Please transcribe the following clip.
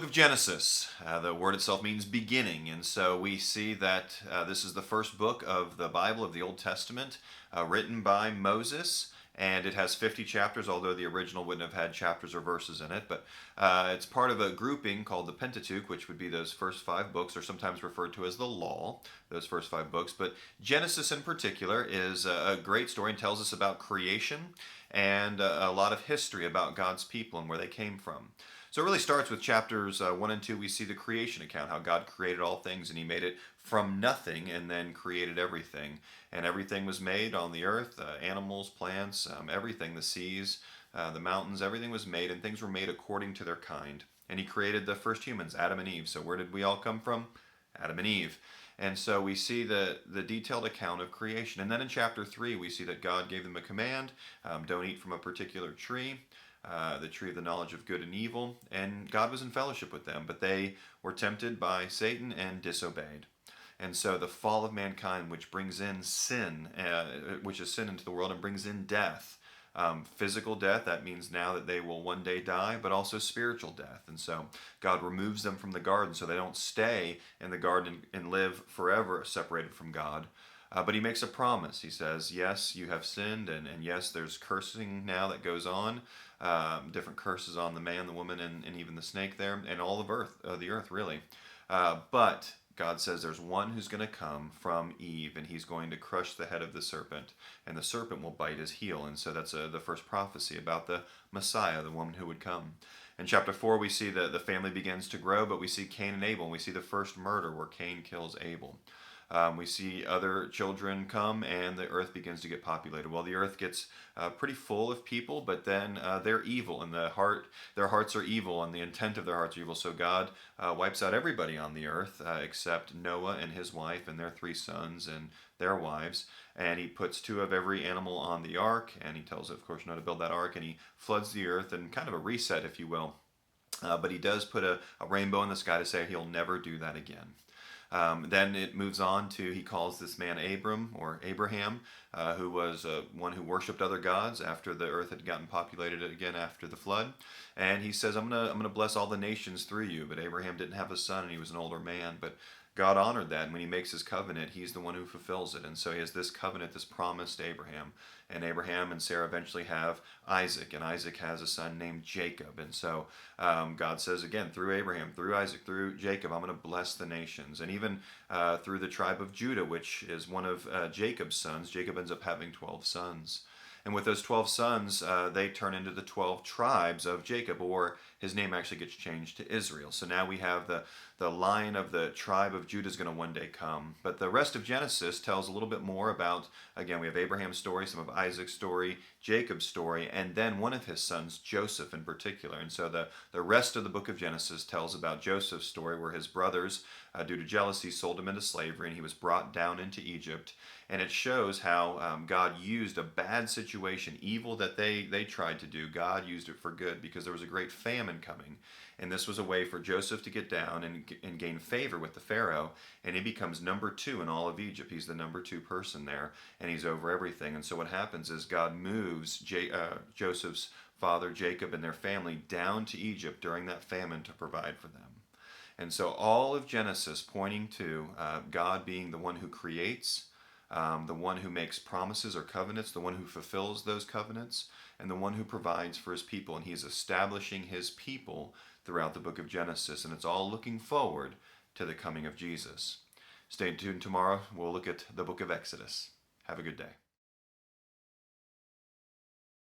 of Genesis. The word itself means beginning, and so we see that this is the first book of the Bible, of the Old Testament, written by Moses, and it has 50 chapters, although the original wouldn't have had chapters or verses in it. But it's part of a grouping called the Pentateuch, which would be those first 5 books, or sometimes referred to as the Law, those first 5 books. But Genesis in particular is a great story and tells us about creation and a lot of history about God's people and where they came from. So it really starts with chapters 1 and 2. We see the creation account, how God created all things, and He made it from nothing and then created everything. And everything was made on the earth, animals, plants, everything, the seas, the mountains, everything was made, and things were made according to their kind. And He created the first humans, Adam and Eve. So where did we all come from? Adam and Eve. And so we see the detailed account of creation. And then in chapter 3, we see that God gave them a command, don't eat from a particular tree. The tree of the knowledge of good and evil, and God was in fellowship with them, but they were tempted by Satan and disobeyed. And so the fall of mankind, which brings in sin, which is sin into the world and brings in death, physical death, that means now that they will one day die, but also spiritual death. And so God removes them from the garden so they don't stay in the garden and live forever separated from God. But He makes a promise. He says, yes, you have sinned, and yes, there's cursing now that goes on, different curses on the man, the woman, and even the snake there, and all of the earth really. But God says there's one who's going to come from Eve, and he's going to crush the head of the serpent, and the serpent will bite his heel. And so that's the first prophecy about the Messiah, the woman who would come. In chapter 4, we see that the family begins to grow, but we see Cain and Abel, and we see the first murder where Cain kills Abel. We see other children come, and the earth begins to get populated. Well, the earth gets pretty full of people, but then they're evil, and their hearts are evil, and the intent of their hearts are evil. So God wipes out everybody on the earth except Noah and his wife and their 3 sons and their wives. And He puts 2 of every animal on the ark, and He tells, of course, Noah to build that ark, and He floods the earth, and kind of a reset, if you will. But He does put a rainbow in the sky to say He'll never do that again. Then it moves on to, He calls this man Abram, or Abraham, who was one who worshipped other gods after the earth had gotten populated again after the flood. And He says, I'm gonna bless all the nations through you. But Abraham didn't have a son, and he was an older man. But God honored that, and when He makes His covenant, He's the one who fulfills it. And so He has this covenant, this promise to Abraham. And Abraham and Sarah eventually have Isaac, and Isaac has a son named Jacob. And so God says again, through Abraham, through Isaac, through Jacob, I'm going to bless the nations. And even through the tribe of Judah, which is one of Jacob's sons, Jacob ends up having 12 sons. And with those 12 sons, they turn into the 12 tribes of Jacob, or his name actually gets changed to Israel. So now we have the line of the tribe of Judah is going to one day come. But the rest of Genesis tells a little bit more about, again, we have Abraham's story, some of Isaac's story, Jacob's story, and then one of his sons, Joseph in particular. And so the rest of the book of Genesis tells about Joseph's story, where his brothers, due to jealousy, sold him into slavery, and he was brought down into Egypt. And it shows how God used a bad situation, evil that they tried to do. God used it for good, because there was a great famine coming. And this was a way for Joseph to get down and gain favor with the Pharaoh. And he becomes number 2 in all of Egypt. He's the number 2 person there, and he's over everything. And so what happens is God moves Joseph's father, Jacob, and their family down to Egypt during that famine to provide for them. And so all of Genesis pointing to God being the one who creates, the one who makes promises or covenants, the one who fulfills those covenants, and the one who provides for His people. And He's establishing His people throughout the book of Genesis, and it's all looking forward to the coming of Jesus. Stay tuned tomorrow. We'll look at the book of Exodus. Have a good day.